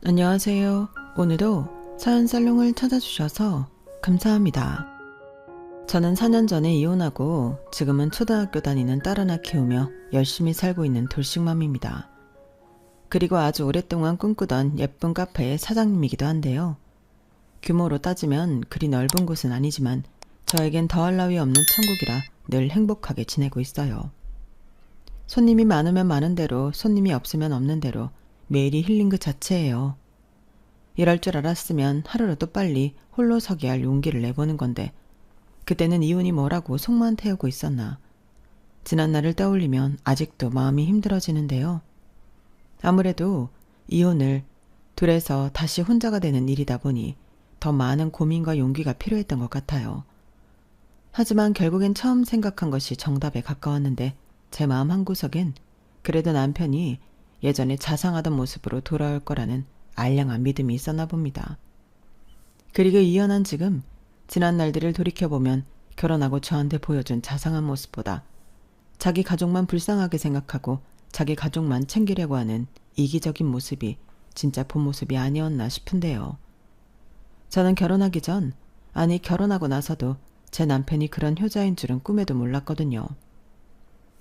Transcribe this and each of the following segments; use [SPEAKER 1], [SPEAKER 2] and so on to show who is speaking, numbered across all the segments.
[SPEAKER 1] 안녕하세요. 오늘도 사연살롱을 찾아주셔서 감사합니다. 저는 4년 전에 이혼하고 지금은 초등학교 다니는 딸 하나 키우며 열심히 살고 있는 돌싱맘입니다. 그리고 아주 오랫동안 꿈꾸던 예쁜 카페의 사장님이기도 한데요. 규모로 따지면 그리 넓은 곳은 아니지만 저에겐 더할 나위 없는 천국이라 늘 행복하게 지내고 있어요. 손님이 많으면 많은 대로, 손님이 없으면 없는 대로 매일이 힐링 그 자체예요. 이럴 줄 알았으면 하루라도 빨리 홀로 서게 할 용기를 내보는 건데 그때는 이혼이 뭐라고 속만 태우고 있었나. 지난 날을 떠올리면 아직도 마음이 힘들어지는데요. 아무래도 이혼을 둘에서 다시 혼자가 되는 일이다 보니 더 많은 고민과 용기가 필요했던 것 같아요. 하지만 결국엔 처음 생각한 것이 정답에 가까웠는데 제 마음 한구석엔 그래도 남편이 예전에 자상하던 모습으로 돌아올 거라는 알량한 믿음이 있었나 봅니다. 그리고 이혼한 지금 지난 날들을 돌이켜보면 결혼하고 저한테 보여준 자상한 모습보다 자기 가족만 불쌍하게 생각하고 자기 가족만 챙기려고 하는 이기적인 모습이 진짜 본 모습이 아니었나 싶은데요. 저는 결혼하기 전, 아니 결혼하고 나서도 제 남편이 그런 효자인 줄은 꿈에도 몰랐거든요.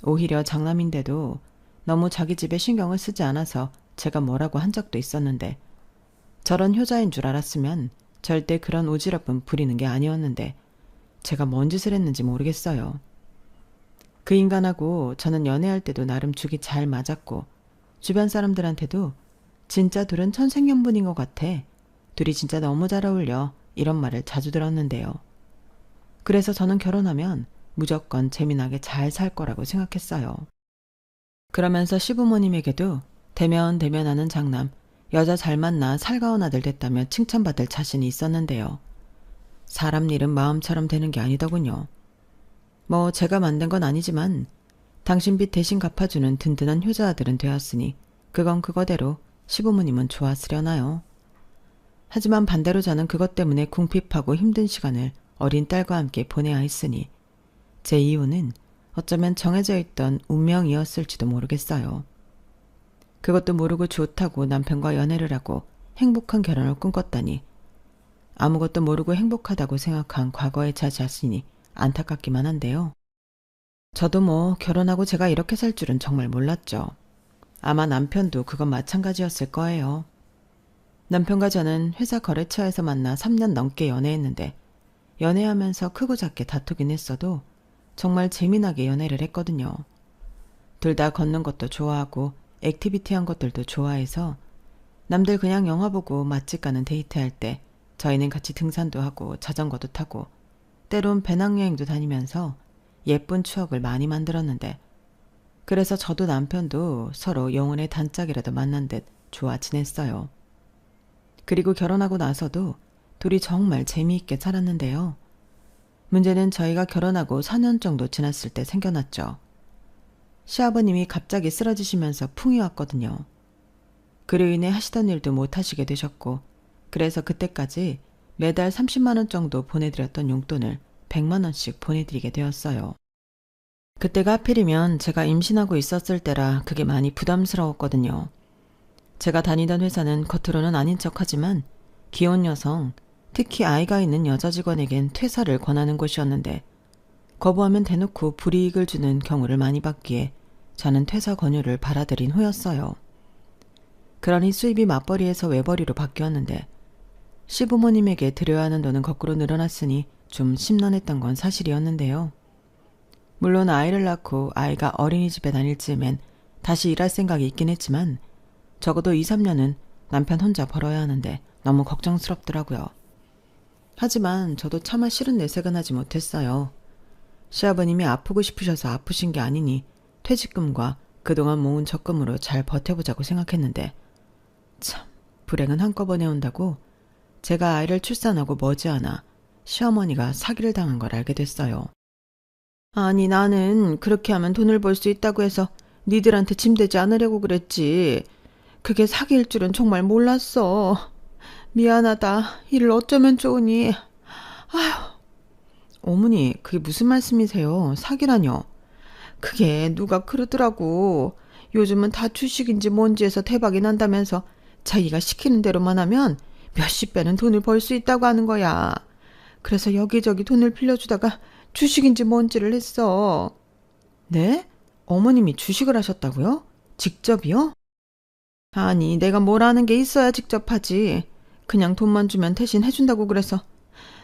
[SPEAKER 1] 오히려 장남인데도 너무 자기 집에 신경을 쓰지 않아서 제가 뭐라고 한 적도 있었는데 저런 효자인 줄 알았으면 절대 그런 오지랖은 부리는 게 아니었는데 제가 뭔 짓을 했는지 모르겠어요. 그 인간하고 저는 연애할 때도 나름 죽이 잘 맞았고 주변 사람들한테도 진짜 둘은 천생연분인 것 같아. 둘이 진짜 너무 잘 어울려. 이런 말을 자주 들었는데요. 그래서 저는 결혼하면 무조건 재미나게 잘 살 거라고 생각했어요. 그러면서 시부모님에게도 대면하는 장남, 여자 잘 만나 살가운 아들 됐다며 칭찬받을 자신이 있었는데요. 사람 일은 마음처럼 되는 게 아니더군요. 뭐 제가 만든 건 아니지만 당신 빚 대신 갚아주는 든든한 효자 아들은 되었으니 그건 그거대로 시부모님은 좋았으려나요. 하지만 반대로 저는 그것 때문에 궁핍하고 힘든 시간을 어린 딸과 함께 보내야 했으니 제 이유는 어쩌면 정해져 있던 운명이었을지도 모르겠어요. 그것도 모르고 좋다고 남편과 연애를 하고 행복한 결혼을 꿈꿨다니 아무것도 모르고 행복하다고 생각한 과거의 제 자신이 안타깝기만 한데요. 저도 뭐 결혼하고 제가 이렇게 살 줄은 정말 몰랐죠. 아마 남편도 그건 마찬가지였을 거예요. 남편과 저는 회사 거래처에서 만나 3년 넘게 연애했는데 연애하면서 크고 작게 다투긴 했어도 정말 재미나게 연애를 했거든요. 둘 다 걷는 것도 좋아하고 액티비티한 것들도 좋아해서 남들 그냥 영화 보고 맛집 가는 데이트할 때 저희는 같이 등산도 하고 자전거도 타고 때론 배낭여행도 다니면서 예쁜 추억을 많이 만들었는데 그래서 저도 남편도 서로 영혼의 단짝이라도 만난 듯 좋아 지냈어요. 그리고 결혼하고 나서도 둘이 정말 재미있게 살았는데요. 문제는 저희가 결혼하고 4년 정도 지났을 때 생겨났죠. 시아버님이 갑자기 쓰러지시면서 풍이 왔거든요. 그로 인해 하시던 일도 못 하시게 되셨고 그래서 그때까지 매달 30만 원 정도 보내드렸던 용돈을 100만 원씩 보내드리게 되었어요. 그때가 하필이면 제가 임신하고 있었을 때라 그게 많이 부담스러웠거든요. 제가 다니던 회사는 겉으로는 아닌 척하지만 기혼 여성, 특히 아이가 있는 여자 직원에겐 퇴사를 권하는 곳이었는데 거부하면 대놓고 불이익을 주는 경우를 많이 봤기에 저는 퇴사 권유를 받아들인 후였어요. 그러니 수입이 맞벌이에서 외벌이로 바뀌었는데 시부모님에게 드려야 하는 돈은 거꾸로 늘어났으니 좀 심란했던 건 사실이었는데요. 물론 아이를 낳고 아이가 어린이집에 다닐 즈음엔 다시 일할 생각이 있긴 했지만 적어도 2, 3년은 남편 혼자 벌어야 하는데 너무 걱정스럽더라고요. 하지만 저도 차마 싫은 내색은 하지 못했어요. 시아버님이 아프고 싶으셔서 아프신 게 아니니 퇴직금과 그동안 모은 적금으로 잘 버텨보자고 생각했는데 참 불행은 한꺼번에 온다고 제가 아이를 출산하고 머지않아 시어머니가 사기를 당한 걸 알게 됐어요. 아니 나는 그렇게 하면 돈을 벌 수 있다고 해서 니들한테 짐되지 않으려고 그랬지. 그게 사기일 줄은 정말 몰랐어. 미안하다. 일을 어쩌면 좋으니. 아휴. 어머니, 그게 무슨 말씀이세요? 사기라뇨? 그게 누가 그러더라고. 요즘은 다 주식인지 뭔지 해서 대박이 난다면서 자기가 시키는 대로만 하면 몇십 배는 돈을 벌 수 있다고 하는 거야. 그래서 여기저기 돈을 빌려주다가 주식인지 뭔지를 했어. 네? 어머님이 주식을 하셨다고요? 직접이요? 아니, 내가 뭘 아는 게 있어야 직접 하지. 그냥 돈만 주면 대신 해준다고 그래서.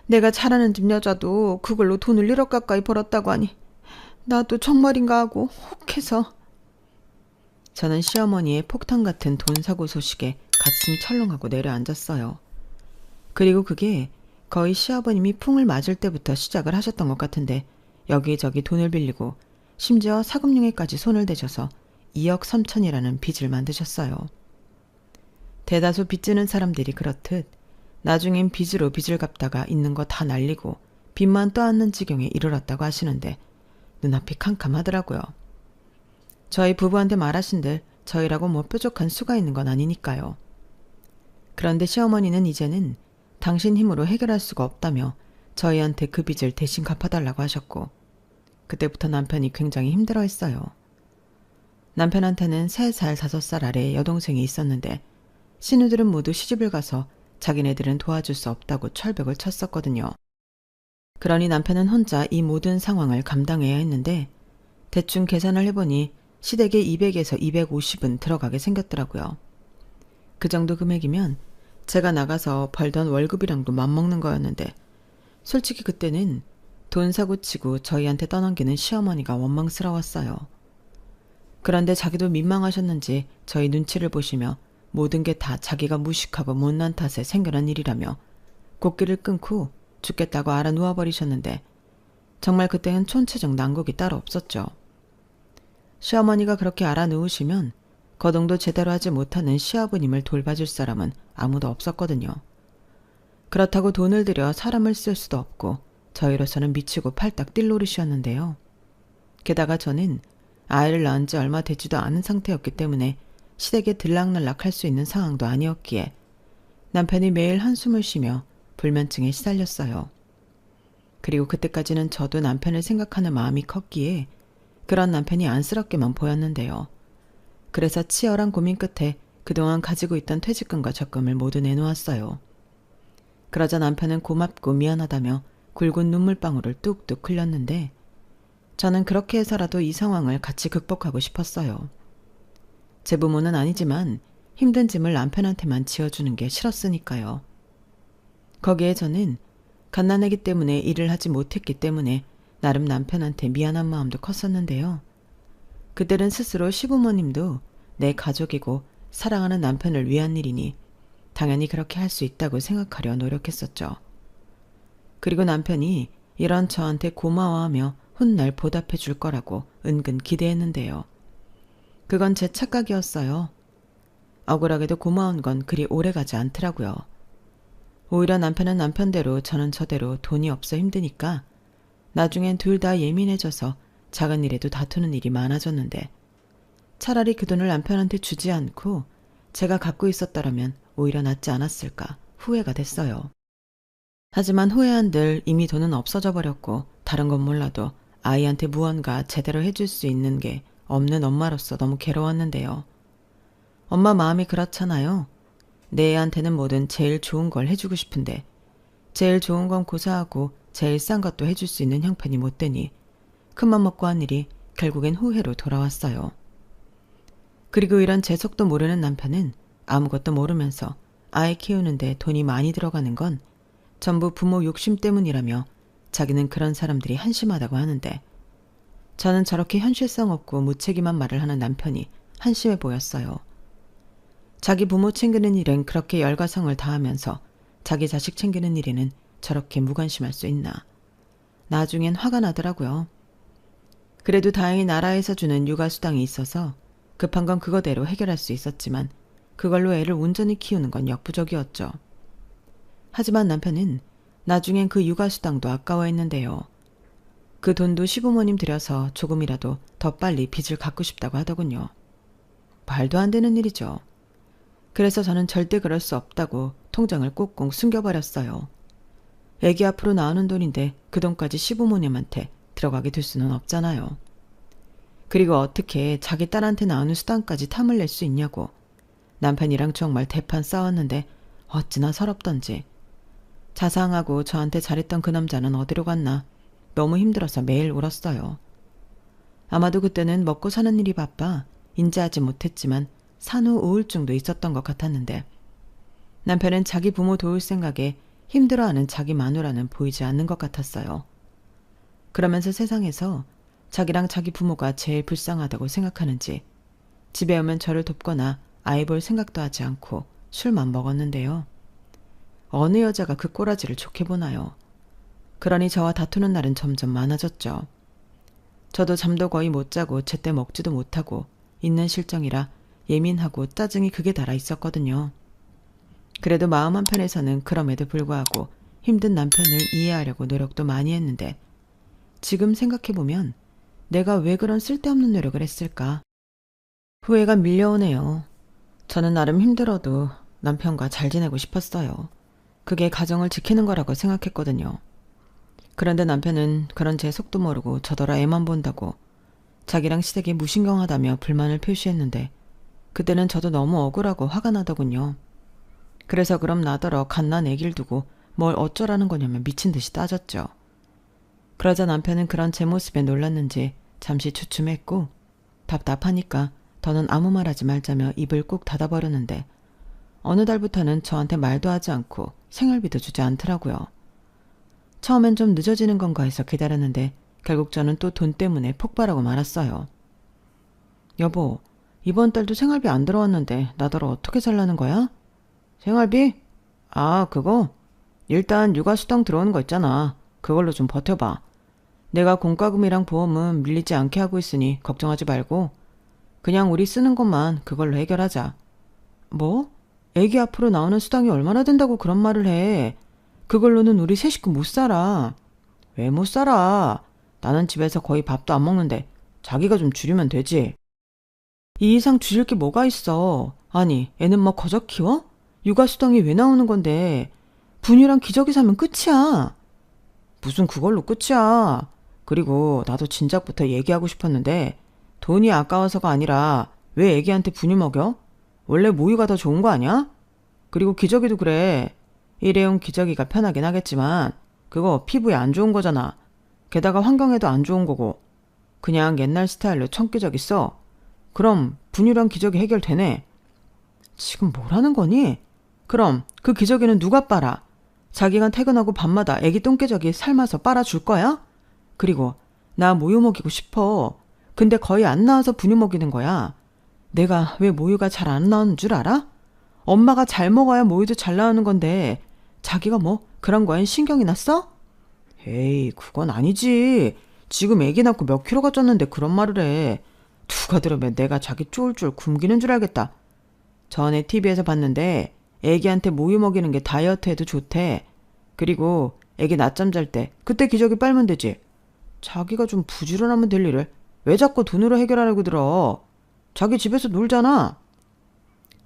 [SPEAKER 1] 내가 잘하는 집 여자도 그걸로 돈을 1억 가까이 벌었다고 하니 나도 정말인가 하고 혹해서. 저는 시어머니의 폭탄 같은 돈 사고 소식에 가슴 철렁하고 내려앉았어요. 그리고 그게 거의 시아버님이 풍을 맞을 때부터 시작을 하셨던 것 같은데 여기저기 돈을 빌리고 심지어 사금융에까지 손을 대셔서 2억 3천이라는 빚을 만드셨어요. 대다수 빚지는 사람들이 그렇듯 나중엔 빚으로 빚을 갚다가 있는 거 다 날리고 빚만 떠안는 지경에 이르렀다고 하시는데 눈앞이 캄캄하더라고요. 저희 부부한테 말하신들 저희라고 뭐 뾰족한 수가 있는 건 아니니까요. 그런데 시어머니는 이제는 당신 힘으로 해결할 수가 없다며 저희한테 그 빚을 대신 갚아달라고 하셨고 그때부터 남편이 굉장히 힘들어했어요. 남편한테는 3살, 5살 아래의 여동생이 있었는데 신우들은 모두 시집을 가서 자기네들은 도와줄 수 없다고 철벽을 쳤었거든요. 그러니 남편은 혼자 이 모든 상황을 감당해야 했는데 대충 계산을 해보니 시댁에 200에서 250은 들어가게 생겼더라고요. 그 정도 금액이면 제가 나가서 벌던 월급이랑도 맞먹는 거였는데 솔직히 그때는 돈 사고치고 저희한테 떠넘기는 시어머니가 원망스러웠어요. 그런데 자기도 민망하셨는지 저희 눈치를 보시며 모든 게 다 자기가 무식하고 못난 탓에 생겨난 일이라며 곡기를 끊고 죽겠다고 알아 누워버리셨는데 정말 그때는 촌체적 난국이 따로 없었죠. 시어머니가 그렇게 알아 누우시면 거동도 제대로 하지 못하는 시아버님을 돌봐줄 사람은 아무도 없었거든요. 그렇다고 돈을 들여 사람을 쓸 수도 없고 저희로서는 미치고 팔딱 뛸 노릇이었는데요. 게다가 저는 아이를 낳은 지 얼마 되지도 않은 상태였기 때문에 시댁에 들락날락 할 수 있는 상황도 아니었기에 남편이 매일 한숨을 쉬며 불면증에 시달렸어요. 그리고 그때까지는 저도 남편을 생각하는 마음이 컸기에 그런 남편이 안쓰럽게만 보였는데요. 그래서 치열한 고민 끝에 그동안 가지고 있던 퇴직금과 적금을 모두 내놓았어요. 그러자 남편은 고맙고 미안하다며 굵은 눈물방울을 뚝뚝 흘렸는데 저는 그렇게 해서라도 이 상황을 같이 극복하고 싶었어요. 제 부모는 아니지만 힘든 짐을 남편한테만 지어주는 게 싫었으니까요. 거기에 저는 갓난아기 때문에 일을 하지 못했기 때문에 나름 남편한테 미안한 마음도 컸었는데요. 그때는 스스로 시부모님도 내 가족이고 사랑하는 남편을 위한 일이니 당연히 그렇게 할 수 있다고 생각하려 노력했었죠. 그리고 남편이 이런 저한테 고마워하며 훗날 보답해 줄 거라고 은근 기대했는데요. 그건 제 착각이었어요. 억울하게도 고마운 건 그리 오래가지 않더라고요. 오히려 남편은 남편대로 저는 저대로 돈이 없어 힘드니까 나중엔 둘 다 예민해져서 작은 일에도 다투는 일이 많아졌는데 차라리 그 돈을 남편한테 주지 않고 제가 갖고 있었더라면 오히려 낫지 않았을까 후회가 됐어요. 하지만 후회한들 이미 돈은 없어져 버렸고 다른 건 몰라도 아이한테 무언가 제대로 해줄 수 있는 게 없는 엄마로서 너무 괴로웠는데요. 엄마 마음이 그렇잖아요. 내 애한테는 뭐든 제일 좋은 걸 해주고 싶은데 제일 좋은 건 고사하고 제일 싼 것도 해줄 수 있는 형편이 못 되니 큰맘 먹고 한 일이 결국엔 후회로 돌아왔어요. 그리고 이런 제 속도 모르는 남편은 아무것도 모르면서 아이 키우는데 돈이 많이 들어가는 건 전부 부모 욕심 때문이라며 자기는 그런 사람들이 한심하다고 하는데 저는 저렇게 현실성 없고 무책임한 말을 하는 남편이 한심해 보였어요. 자기 부모 챙기는 일엔 그렇게 열과성을 다하면서 자기 자식 챙기는 일에는 저렇게 무관심할 수 있나. 나중엔 화가 나더라고요. 그래도 다행히 나라에서 주는 육아수당이 있어서 급한 건 그거대로 해결할 수 있었지만 그걸로 애를 온전히 키우는 건 역부족이었죠. 하지만 남편은 나중엔 그 육아수당도 아까워했는데요. 그 돈도 시부모님 들여서 조금이라도 더 빨리 빚을 갚고 싶다고 하더군요. 말도 안 되는 일이죠. 그래서 저는 절대 그럴 수 없다고 통장을 꽁꽁 숨겨버렸어요. 애기 앞으로 나오는 돈인데 그 돈까지 시부모님한테 들어가게 둘 수는 없잖아요. 그리고 어떻게 자기 딸한테 나오는 수당까지 탐을 낼 수 있냐고. 남편이랑 정말 대판 싸웠는데 어찌나 서럽던지. 자상하고 저한테 잘했던 그 남자는 어디로 갔나. 너무 힘들어서 매일 울었어요. 아마도 그때는 먹고 사는 일이 바빠 인지하지 못했지만 산후 우울증도 있었던 것 같았는데, 남편은 자기 부모 도울 생각에 힘들어하는 자기 마누라는 보이지 않는 것 같았어요. 그러면서 세상에서 자기랑 자기 부모가 제일 불쌍하다고 생각하는지 집에 오면 저를 돕거나 아이 볼 생각도 하지 않고 술만 먹었는데요. 어느 여자가 그 꼬라지를 좋게 보나요? 그러니 저와 다투는 날은 점점 많아졌죠. 저도 잠도 거의 못 자고 제때 먹지도 못하고 있는 실정이라 예민하고 짜증이 극에 달아 있었거든요. 그래도 마음 한편에서는 그럼에도 불구하고 힘든 남편을 이해하려고 노력도 많이 했는데, 지금 생각해보면 내가 왜 그런 쓸데없는 노력을 했을까? 후회가 밀려오네요. 저는 나름 힘들어도 남편과 잘 지내고 싶었어요. 그게 가정을 지키는 거라고 생각했거든요. 그런데 남편은 그런 제 속도 모르고 저더러 애만 본다고 자기랑 시댁이 무신경하다며 불만을 표시했는데, 그때는 저도 너무 억울하고 화가 나더군요. 그래서 그럼 나더러 갓난 애기를 두고 뭘 어쩌라는 거냐며 미친 듯이 따졌죠. 그러자 남편은 그런 제 모습에 놀랐는지 잠시 주춤했고, 답답하니까 더는 아무 말 하지 말자며 입을 꾹 닫아버렸는데, 어느 달부터는 저한테 말도 하지 않고 생활비도 주지 않더라고요. 처음엔 좀 늦어지는 건가 해서 기다렸는데 결국 저는 또 돈 때문에 폭발하고 말았어요. 여보, 이번 달도 생활비 안 들어왔는데 나더러 어떻게 살라는 거야? 생활비? 아, 그거? 일단 육아수당 들어오는 거 있잖아. 그걸로 좀 버텨봐. 내가 공과금이랑 보험은 밀리지 않게 하고 있으니 걱정하지 말고 그냥 우리 쓰는 것만 그걸로 해결하자. 뭐? 애기 앞으로 나오는 수당이 얼마나 된다고 그런 말을 해. 그걸로는 우리 세 식구 못 살아. 왜 못 살아? 나는 집에서 거의 밥도 안 먹는데 자기가 좀 줄이면 되지. 이 이상 줄일 게 뭐가 있어. 아니, 애는 뭐 거저 키워? 육아수당이 왜 나오는 건데. 분유랑 기저귀 사면 끝이야. 무슨 그걸로 끝이야. 그리고 나도 진작부터 얘기하고 싶었는데 돈이 아까워서가 아니라 왜 애기한테 분유 먹여? 원래 모유가 더 좋은 거 아니야? 그리고 기저귀도 그래. 일회용 기저귀가 편하긴 하겠지만 그거 피부에 안 좋은 거잖아. 게다가 환경에도 안 좋은 거고. 그냥 옛날 스타일로 청기저귀 써. 그럼 분유랑 기저귀 해결되네. 지금 뭐라는 거니? 그럼 그 기저귀는 누가 빨아? 자기가 퇴근하고 밤마다 애기 똥기저귀 삶아서 빨아줄 거야? 그리고 나 모유 먹이고 싶어. 근데 거의 안 나와서 분유 먹이는 거야. 내가 왜 모유가 잘 안 나오는 줄 알아? 엄마가 잘 먹어야 모유도 잘 나오는 건데 자기가 뭐 그런 거엔 신경이 났어? 에이, 그건 아니지. 지금 애기 낳고 몇 킬로가 쪘는데 그런 말을 해. 누가 들으면 내가 자기 쫄쫄 굶기는 줄 알겠다. 전에 TV에서 봤는데 애기한테 모유 먹이는 게 다이어트에도 좋대. 그리고 애기 낮잠 잘 때 그때 기저귀 빨면 되지. 자기가 좀 부지런하면 될 일을 왜 자꾸 돈으로 해결하려고 들어. 자기 집에서 놀잖아.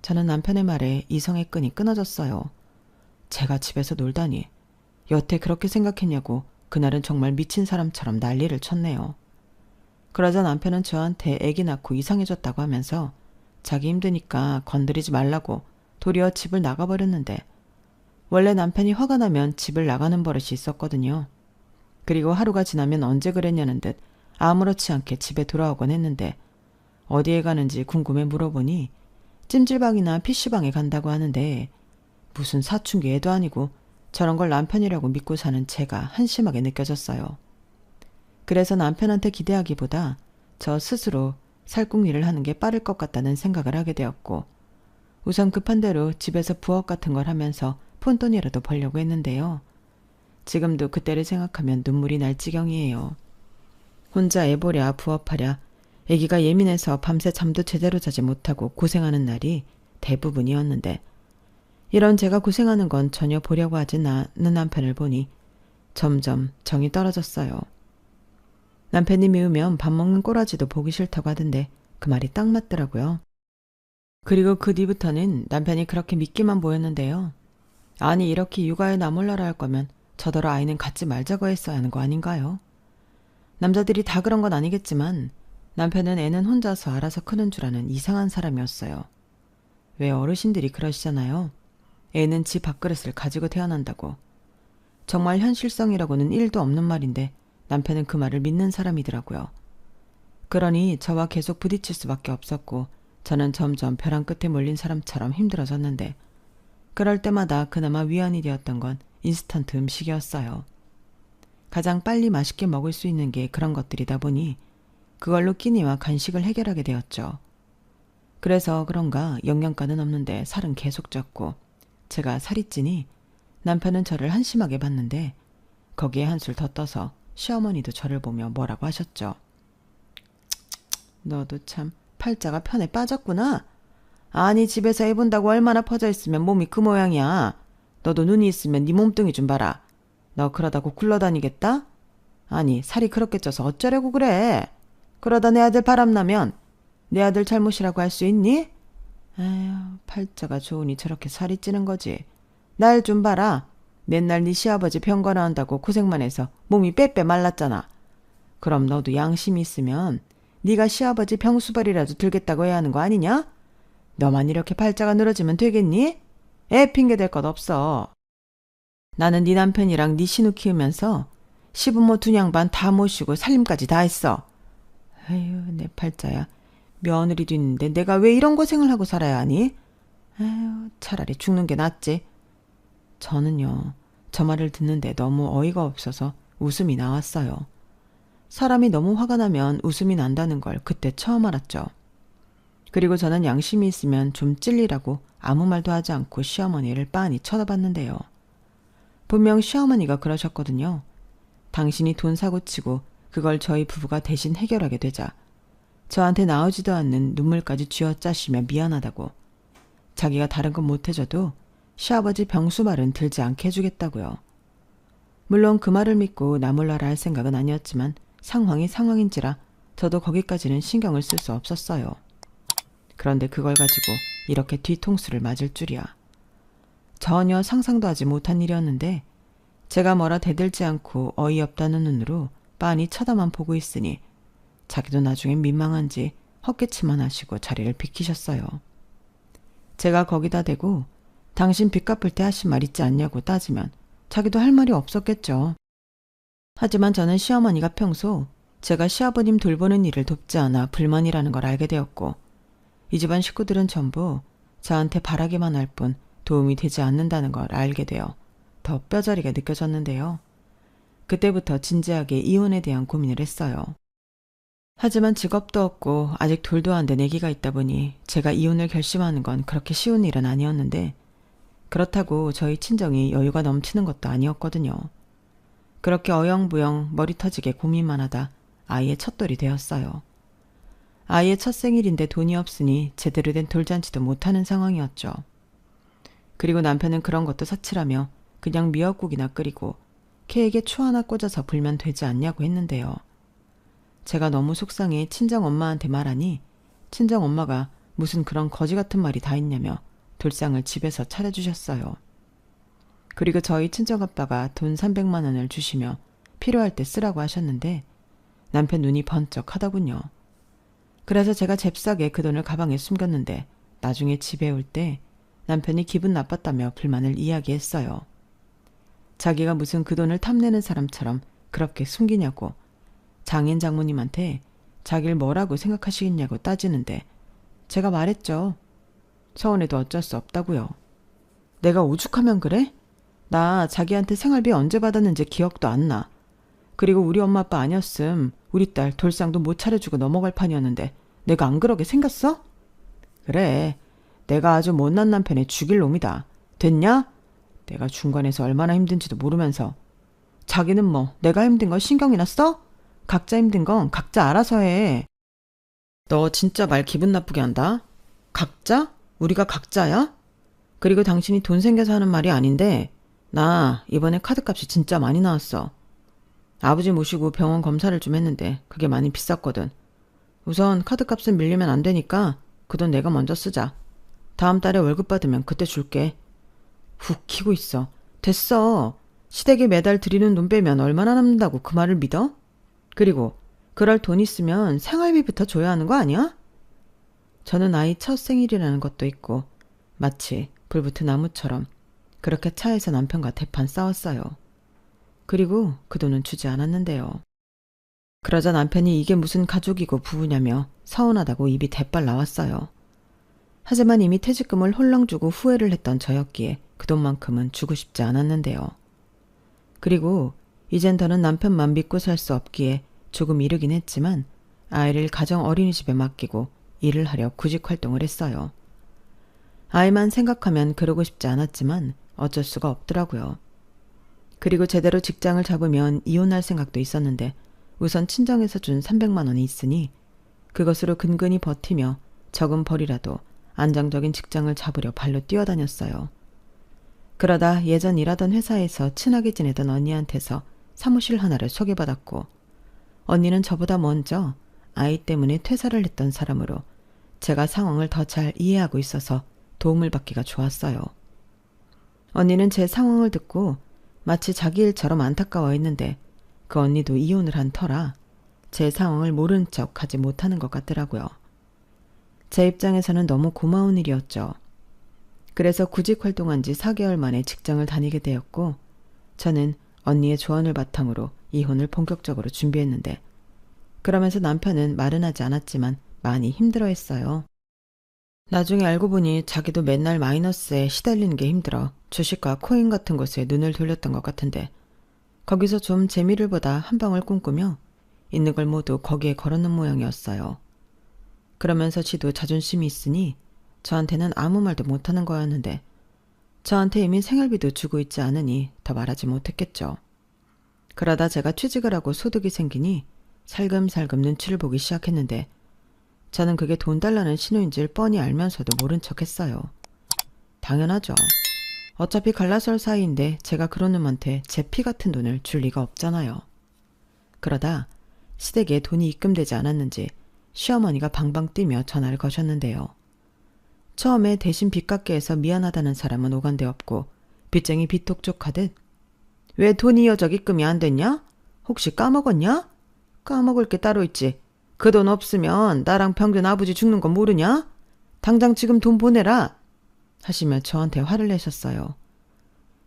[SPEAKER 1] 저는 남편의 말에 이성의 끈이 끊어졌어요. 제가 집에서 놀다니. 여태 그렇게 생각했냐고 그날은 정말 미친 사람처럼 난리를 쳤네요. 그러자 남편은 저한테 애기 낳고 이상해졌다고 하면서 자기 힘드니까 건드리지 말라고 도리어 집을 나가버렸는데, 원래 남편이 화가 나면 집을 나가는 버릇이 있었거든요. 그리고 하루가 지나면 언제 그랬냐는 듯 아무렇지 않게 집에 돌아오곤 했는데, 어디에 가는지 궁금해 물어보니 찜질방이나 PC방에 간다고 하는데, 무슨 사춘기 애도 아니고 저런 걸 남편이라고 믿고 사는 제가 한심하게 느껴졌어요. 그래서 남편한테 기대하기보다 저 스스로 살궁리를 하는 게 빠를 것 같다는 생각을 하게 되었고, 우선 급한 대로 집에서 부업 같은 걸 하면서 푼돈이라도 벌려고 했는데요. 지금도 그때를 생각하면 눈물이 날 지경이에요. 혼자 애 보랴 부업하랴 애기가 예민해서 밤새 잠도 제대로 자지 못하고 고생하는 날이 대부분이었는데, 이런 제가 고생하는 건 전혀 보려고 하지 않는 남편을 보니 점점 정이 떨어졌어요. 남편이 미우면 밥 먹는 꼬라지도 보기 싫다고 하던데 그 말이 딱 맞더라고요. 그리고 그 뒤부터는 남편이 그렇게 믿기만 보였는데요. 아니, 이렇게 육아에 나 몰라라 할 거면 저더러 아이는 갖지 말자고 했어야 하는 거 아닌가요? 남자들이 다 그런 건 아니겠지만 남편은 애는 혼자서 알아서 크는 줄 아는 이상한 사람이었어요. 왜 어르신들이 그러시잖아요. 애는 지 밥그릇을 가지고 태어난다고. 정말 현실성이라고는 1도 없는 말인데 남편은 그 말을 믿는 사람이더라고요. 그러니 저와 계속 부딪힐 수밖에 없었고 저는 점점 벼랑 끝에 몰린 사람처럼 힘들어졌는데 그럴 때마다 그나마 위안이 되었던 건 인스턴트 음식이었어요. 가장 빨리 맛있게 먹을 수 있는 게 그런 것들이다 보니 그걸로 끼니와 간식을 해결하게 되었죠. 그래서 그런가 영양가는 없는데 살은 계속 쪘고 제가 살이 찌니 남편은 저를 한심하게 봤는데 거기에 한술 더 떠서 시어머니도 저를 보며 뭐라고 하셨죠. 너도 참 팔자가 편에 빠졌구나. 아니 집에서 애 본다고 얼마나 퍼져 있으면 몸이 그 모양이야. 너도 눈이 있으면 네 몸뚱이 좀 봐라. 너 그러다고 굴러다니겠다? 아니 살이 그렇게 쪄서 어쩌려고 그래. 그러다 내 아들 바람나면 내 아들 잘못이라고 할 수 있니? 아휴 팔자가 좋으니 저렇게 살이 찌는 거지. 날 좀 봐라. 맨날 네 시아버지 병 한다고 고생만 해서 몸이 빼빼 말랐잖아. 그럼 너도 양심이 있으면 네가 시아버지 병수발이라도 들겠다고 해야 하는 거 아니냐? 너만 이렇게 팔자가 늘어지면 되겠니? 애 핑계 댈 것 없어. 나는 네 남편이랑 네 신우 키우면서 시부모 두 양반 다 모시고 살림까지 다 했어. 아유 내 팔자야. 며느리도 있는데 내가 왜 이런 고생을 하고 살아야 하니? 아유 차라리 죽는 게 낫지. 저는요 저 말을 듣는데 너무 어이가 없어서 웃음이 나왔어요. 사람이 너무 화가 나면 웃음이 난다는 걸 그때 처음 알았죠. 그리고 저는 양심이 있으면 좀 찔리라고 아무 말도 하지 않고 시어머니를 빤히 쳐다봤는데요. 분명 시어머니가 그러셨거든요. 당신이 돈 사고치고 그걸 저희 부부가 대신 해결하게 되자 저한테 나오지도 않는 눈물까지 쥐어짜시며 미안하다고. 자기가 다른 건 못해줘도 시아버지 병수발은 들지 않게 해주겠다고요. 물론 그 말을 믿고 나몰라라 할 생각은 아니었지만 상황이 상황인지라 저도 거기까지는 신경을 쓸 수 없었어요. 그런데 그걸 가지고 이렇게 뒤통수를 맞을 줄이야. 전혀 상상도 하지 못한 일이었는데 제가 뭐라 대들지 않고 어이없다는 눈으로 빤히 쳐다만 보고 있으니 자기도 나중엔 민망한지 헛기침만 하시고 자리를 비키셨어요. 제가 거기다 대고 당신 빚 갚을 때 하신 말 있지 않냐고 따지면 자기도 할 말이 없었겠죠. 하지만 저는 시어머니가 평소 제가 시아버님 돌보는 일을 돕지 않아 불만이라는 걸 알게 되었고 이 집안 식구들은 전부 저한테 바라기만 할 뿐 도움이 되지 않는다는 걸 알게 되어 더 뼈저리게 느껴졌는데요. 그때부터 진지하게 이혼에 대한 고민을 했어요. 하지만 직업도 없고 아직 둘도 안 된 아기가 있다 보니 제가 이혼을 결심하는 건 그렇게 쉬운 일은 아니었는데 그렇다고 저희 친정이 여유가 넘치는 것도 아니었거든요. 그렇게 어영부영 머리 터지게 고민만 하다 아이의 첫돌이 되었어요. 아이의 첫 생일인데 돈이 없으니 제대로 된 돌잔치도 못하는 상황이었죠. 그리고 남편은 그런 것도 사치라며 그냥 미역국이나 끓이고 케이크에 초 하나 꽂아서 불면 되지 않냐고 했는데요. 제가 너무 속상해 친정엄마한테 말하니 친정엄마가 무슨 그런 거지 같은 말이 다 있냐며 돌상을 집에서 차려주셨어요. 그리고 저희 친정아빠가 돈 300만 원을 주시며 필요할 때 쓰라고 하셨는데 남편 눈이 번쩍 하더군요. 그래서 제가 잽싸게 그 돈을 가방에 숨겼는데 나중에 집에 올 때 남편이 기분 나빴다며 불만을 이야기했어요. 자기가 무슨 그 돈을 탐내는 사람처럼 그렇게 숨기냐고 장인 장모님한테 자기를 뭐라고 생각하시겠냐고 따지는데 제가 말했죠. 서운해도 어쩔 수 없다고요. 내가 오죽하면 그래? 나 자기한테 생활비 언제 받았는지 기억도 안 나. 그리고 우리 엄마 아빠 아니었음 우리 딸 돌상도 못 차려주고 넘어갈 판이었는데 내가 안 그러게 생겼어? 그래. 내가 아주 못난 남편에 죽일 놈이다. 됐냐? 내가 중간에서 얼마나 힘든지도 모르면서. 자기는 뭐 내가 힘든 거 신경이나 써? 각자 힘든 건 각자 알아서 해. 너 진짜 말 기분 나쁘게 한다. 각자? 우리가 각자야? 그리고 당신이 돈 생겨서 하는 말이 아닌데 나 이번에 카드값이 진짜 많이 나왔어. 아버지 모시고 병원 검사를 좀 했는데 그게 많이 비쌌거든. 우선 카드값은 밀리면 안 되니까 그 돈 내가 먼저 쓰자. 다음 달에 월급 받으면 그때 줄게. 훅 키고 있어. 됐어. 시댁에 매달 드리는 돈 빼면 얼마나 남는다고 그 말을 믿어? 그리고 그럴 돈 있으면 생활비부터 줘야 하는 거 아니야? 저는 아이 첫 생일이라는 것도 있고 마치 불붙은 나무처럼 그렇게 차에서 남편과 대판 싸웠어요. 그리고 그 돈은 주지 않았는데요. 그러자 남편이 이게 무슨 가족이고 부부냐며 서운하다고 입이 대빨 나왔어요. 하지만 이미 퇴직금을 홀랑 주고 후회를 했던 저였기에 그 돈만큼은 주고 싶지 않았는데요. 그리고 이젠 더는 남편만 믿고 살 수 없기에 조금 이르긴 했지만 아이를 가정 어린이집에 맡기고 일을 하려 구직 활동을 했어요. 아이만 생각하면 그러고 싶지 않았지만 어쩔 수가 없더라고요. 그리고 제대로 직장을 잡으면 이혼할 생각도 있었는데 우선 친정에서 준 300만 원이 있으니 그것으로 근근히 버티며 적은 벌이라도 안정적인 직장을 잡으려 발로 뛰어다녔어요. 그러다 예전 일하던 회사에서 친하게 지내던 언니한테서 사무실 하나를 소개받았고 언니는 저보다 먼저 아이 때문에 퇴사를 했던 사람으로 제가 상황을 더 잘 이해하고 있어서 도움을 받기가 좋았어요. 언니는 제 상황을 듣고 마치 자기 일처럼 안타까워했는데 그 언니도 이혼을 한 터라 제 상황을 모른 척 하지 못하는 것 같더라고요. 제 입장에서는 너무 고마운 일이었죠. 그래서 구직 활동한 지 4개월 만에 직장을 다니게 되었고 저는 언니의 조언을 바탕으로 이혼을 본격적으로 준비했는데 그러면서 남편은 말은 하지 않았지만 많이 힘들어했어요. 나중에 알고 보니 자기도 맨날 마이너스에 시달리는 게 힘들어 주식과 코인 같은 곳에 눈을 돌렸던 것 같은데 거기서 좀 재미를 보다 한 방울 꿈꾸며 있는 걸 모두 거기에 걸어놓은 모양이었어요. 그러면서 지도 자존심이 있으니 저한테는 아무 말도 못하는 거였는데 저한테 이미 생활비도 주고 있지 않으니 더 말하지 못했겠죠. 그러다 제가 취직을 하고 소득이 생기니 살금살금 눈치를 보기 시작했는데 저는 그게 돈 달라는 신호인지를 뻔히 알면서도 모른 척했어요. 당연하죠. 어차피 갈라설 사이인데 제가 그런 놈한테 제 피 같은 돈을 줄 리가 없잖아요. 그러다 시댁에 돈이 입금되지 않았는지 시어머니가 방방 뛰며 전화를 거셨는데요. 처음에 대신 빚 갚게 해서 미안하다는 사람은 오간데 없고 빚쟁이 빚독촉하듯 왜 돈이 여적 입금이 안 됐냐? 혹시 까먹었냐? 까먹을 게 따로 있지. 그 돈 없으면 나랑 평균 아버지 죽는 거 모르냐? 당장 지금 돈 보내라! 하시며 저한테 화를 내셨어요.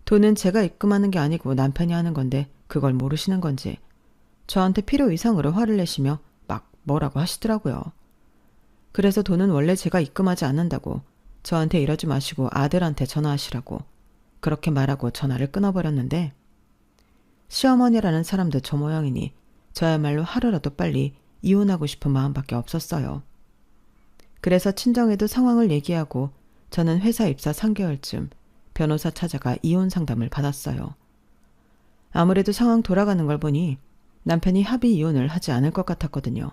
[SPEAKER 1] 돈은 제가 입금하는 게 아니고 남편이 하는 건데 그걸 모르시는 건지 저한테 필요 이상으로 화를 내시며 막 뭐라고 하시더라고요. 그래서 돈은 원래 제가 입금하지 않는다고 저한테 이러지 마시고 아들한테 전화하시라고 그렇게 말하고 전화를 끊어버렸는데 시어머니라는 사람도 저 모양이니 저야말로 하루라도 빨리 이혼하고 싶은 마음밖에 없었어요. 그래서 친정에도 상황을 얘기하고 저는 회사 입사 3개월쯤 변호사 찾아가 이혼 상담을 받았어요. 아무래도 상황 돌아가는 걸 보니 남편이 합의 이혼을 하지 않을 것 같았거든요.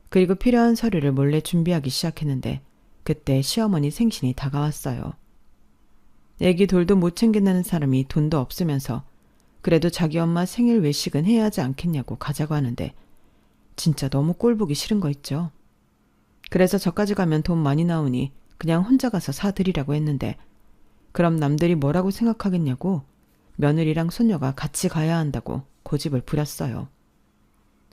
[SPEAKER 1] 그리고 필요한 서류를 몰래 준비하기 시작했는데 그때 시어머니 생신이 다가왔어요. 애기 돌도 못 챙긴다는 사람이 돈도 없으면서 그래도 자기 엄마 생일 외식은 해야 하지 않겠냐고 가자고 하는데 진짜 너무 꼴보기 싫은 거 있죠. 그래서 저까지 가면 돈 많이 나오니 그냥 혼자 가서 사드리라고 했는데 그럼 남들이 뭐라고 생각하겠냐고 며느리랑 손녀가 같이 가야 한다고 고집을 부렸어요.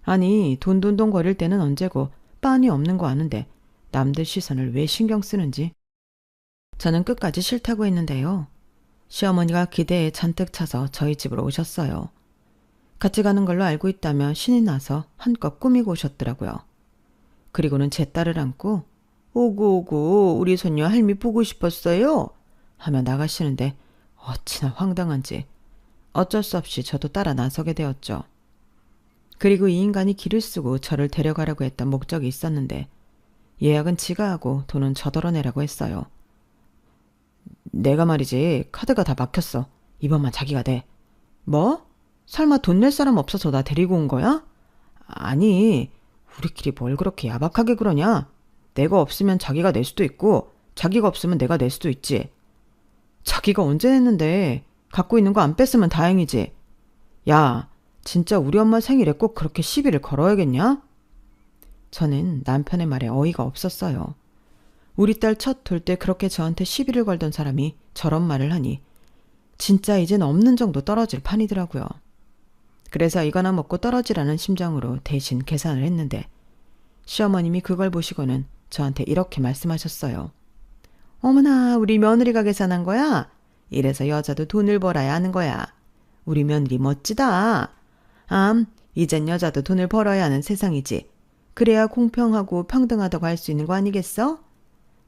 [SPEAKER 1] 아니 돈돈돈 거릴 때는 언제고 빤히 없는 거 아는데 남들 시선을 왜 신경 쓰는지. 저는 끝까지 싫다고 했는데요. 시어머니가 기대에 잔뜩 차서 저희 집으로 오셨어요. 같이 가는 걸로 알고 있다며 신이 나서 한껏 꾸미고 오셨더라고요. 그리고는 제 딸을 안고 오구 우리 손녀 할미 보고 싶었어요 하며 나가시는데 어찌나 황당한지 어쩔 수 없이 저도 따라 나서게 되었죠. 그리고 이 인간이 길을 쓰고 저를 데려가려고 했던 목적이 있었는데 예약은 지가 하고 돈은 저더러 내라고 했어요. 내가 말이지 카드가 다 막혔어. 이번만 자기가 내. 뭐? 설마 돈 낼 사람 없어서 나 데리고 온 거야? 아니 우리끼리 뭘 그렇게 야박하게 그러냐? 내가 없으면 자기가 낼 수도 있고 자기가 없으면 내가 낼 수도 있지. 자기가 언제 냈는데 갖고 있는 거 안 뺐으면 다행이지. 야 진짜 우리 엄마 생일에 꼭 그렇게 시비를 걸어야겠냐? 저는 남편의 말에 어이가 없었어요. 우리 딸 첫 돌 때 그렇게 저한테 시비를 걸던 사람이 저런 말을 하니 진짜 이젠 없는 정도 떨어질 판이더라고요. 그래서 이거나 먹고 떨어지라는 심정으로 대신 계산을 했는데 시어머님이 그걸 보시고는 저한테 이렇게 말씀하셨어요. 어머나, 우리 며느리가 계산한 거야? 이래서 여자도 돈을 벌어야 하는 거야. 우리 며느리 멋지다. 이젠 여자도 돈을 벌어야 하는 세상이지. 그래야 공평하고 평등하다고 할 수 있는 거 아니겠어?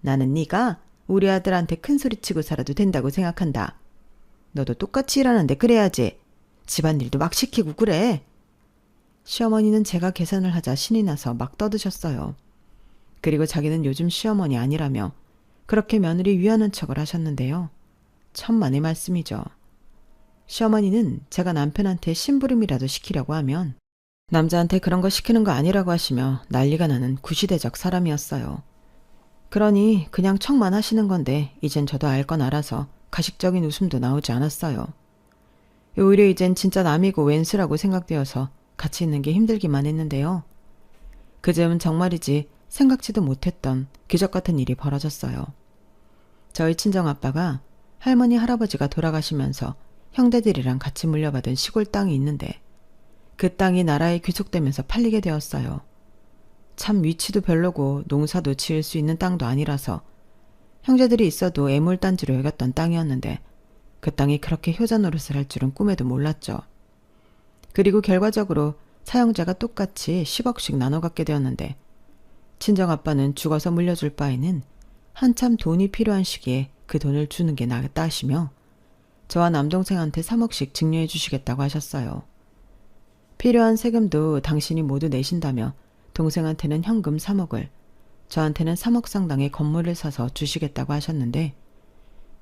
[SPEAKER 1] 나는 네가 우리 아들한테 큰 소리 치고 살아도 된다고 생각한다. 너도 똑같이 일하는데 그래야지. 집안일도 막 시키고 그래. 시어머니는 제가 계산을 하자 신이 나서 막 떠드셨어요. 그리고 자기는 요즘 시어머니 아니라며 그렇게 며느리 위하는 척을 하셨는데요. 천만의 말씀이죠. 시어머니는 제가 남편한테 심부름이라도 시키려고 하면 남자한테 그런 거 시키는 거 아니라고 하시며 난리가 나는 구시대적 사람이었어요. 그러니 그냥 척만 하시는 건데 이젠 저도 알 건 알아서 가식적인 웃음도 나오지 않았어요. 오히려 이젠 진짜 남이고 웬수라고 생각되어서 같이 있는 게 힘들기만 했는데요. 그즈음 정말이지 생각지도 못했던 기적 같은 일이 벌어졌어요. 저희 친정아빠가 할머니 할아버지가 돌아가시면서 형제들이랑 같이 물려받은 시골 땅이 있는데 그 땅이 나라에 귀속되면서 팔리게 되었어요. 참 위치도 별로고 농사도 지을 수 있는 땅도 아니라서 형제들이 있어도 애물단지로 여겼던 땅이었는데 그 땅이 그렇게 효자 노릇을 할 줄은 꿈에도 몰랐죠. 그리고 결과적으로 사형제가 똑같이 10억씩 나눠 갖게 되었는데 친정아빠는 죽어서 물려줄 바에는 한참 돈이 필요한 시기에 그 돈을 주는 게 낫다 하시며 저와 남동생한테 3억씩 증여해 주시겠다고 하셨어요. 필요한 세금도 당신이 모두 내신다며 동생한테는 현금 3억을, 저한테는 3억 상당의 건물을 사서 주시겠다고 하셨는데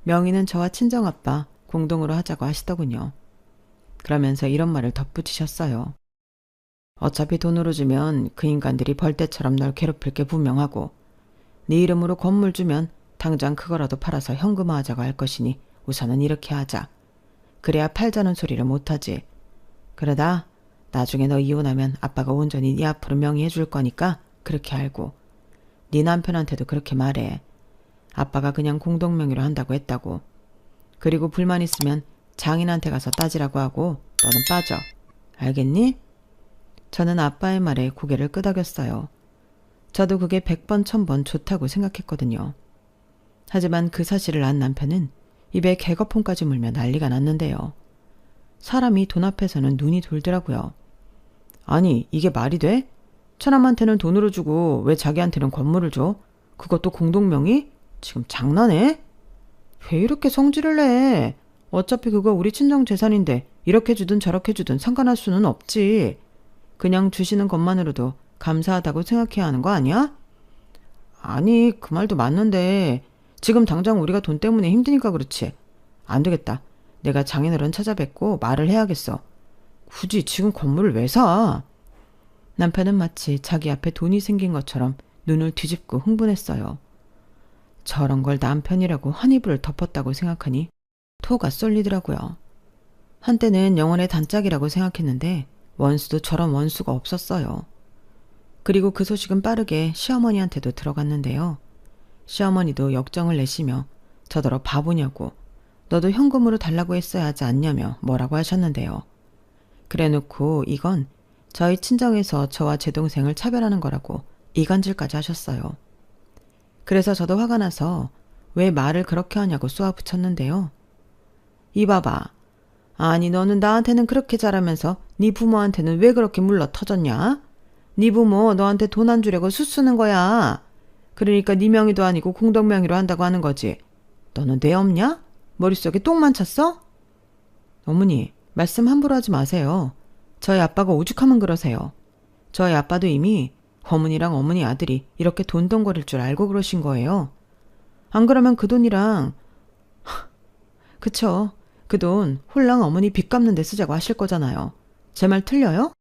[SPEAKER 1] 명의는 저와 친정아빠 공동으로 하자고 하시더군요. 그러면서 이런 말을 덧붙이셨어요. 어차피 돈으로 주면 그 인간들이 벌떼처럼 널 괴롭힐 게 분명하고 네 이름으로 건물 주면 당장 그거라도 팔아서 현금화하자고 할 것이니 우선은 이렇게 하자. 그래야 팔자는 소리를 못하지. 그러다 나중에 너 이혼하면 아빠가 온전히 네 앞으로 명의해 줄 거니까 그렇게 알고 네 남편한테도 그렇게 말해. 아빠가 그냥 공동명의로 한다고 했다고. 그리고 불만 있으면 장인한테 가서 따지라고 하고 너는 빠져. 알겠니? 저는 아빠의 말에 고개를 끄덕였어요. 저도 그게 100번 1000번 좋다고 생각했거든요. 하지만 그 사실을 안 남편은 입에 개거품까지 물며 난리가 났는데요. 사람이 돈 앞에서는 눈이 돌더라고요. 아니, 이게 말이 돼? 처남한테는 돈으로 주고 왜 자기한테는 건물을 줘? 그것도 공동명의? 지금 장난해? 왜 이렇게 성질을 내? 어차피 그거 우리 친정 재산인데 이렇게 주든 저렇게 주든 상관할 수는 없지. 그냥 주시는 것만으로도 감사하다고 생각해야 하는 거 아니야? 아니, 그 말도 맞는데 지금 당장 우리가 돈 때문에 힘드니까 그렇지. 안 되겠다. 내가 장인어른 찾아뵙고 말을 해야겠어. 굳이 지금 건물을 왜 사? 남편은 마치 자기 앞에 돈이 생긴 것처럼 눈을 뒤집고 흥분했어요. 저런 걸 남편이라고 환희부를 덮었다고 생각하니 토가 쏠리더라고요. 한때는 영혼의 단짝이라고 생각했는데 원수도 저런 원수가 없었어요. 그리고 그 소식은 빠르게 시어머니한테도 들어갔는데요. 시어머니도 역정을 내시며 저더러 바보냐고 너도 현금으로 달라고 했어야 하지 않냐며 뭐라고 하셨는데요. 그래놓고 이건 저희 친정에서 저와 제 동생을 차별하는 거라고 이간질까지 하셨어요. 그래서 저도 화가 나서 왜 말을 그렇게 하냐고 쏘아붙였는데요. 이봐봐. 아니 너는 나한테는 그렇게 잘하면서 네 부모한테는 왜 그렇게 물러 터졌냐? 네 부모 너한테 돈 안 주려고 수쓰는 거야. 그러니까 네 명의도 아니고 공동명의로 한다고 하는 거지. 너는 뇌 없냐? 머릿속에 똥만 찼어? 어머니, 말씀 함부로 하지 마세요. 저희 아빠가 오죽하면 그러세요. 저희 아빠도 이미 어머니랑 어머니 아들이 이렇게 돈덩거릴 줄 알고 그러신 거예요. 안 그러면 그 돈이랑 그쵸. 그 돈 홀랑 어머니 빚 갚는 데 쓰자고 하실 거잖아요. 제 말 틀려요?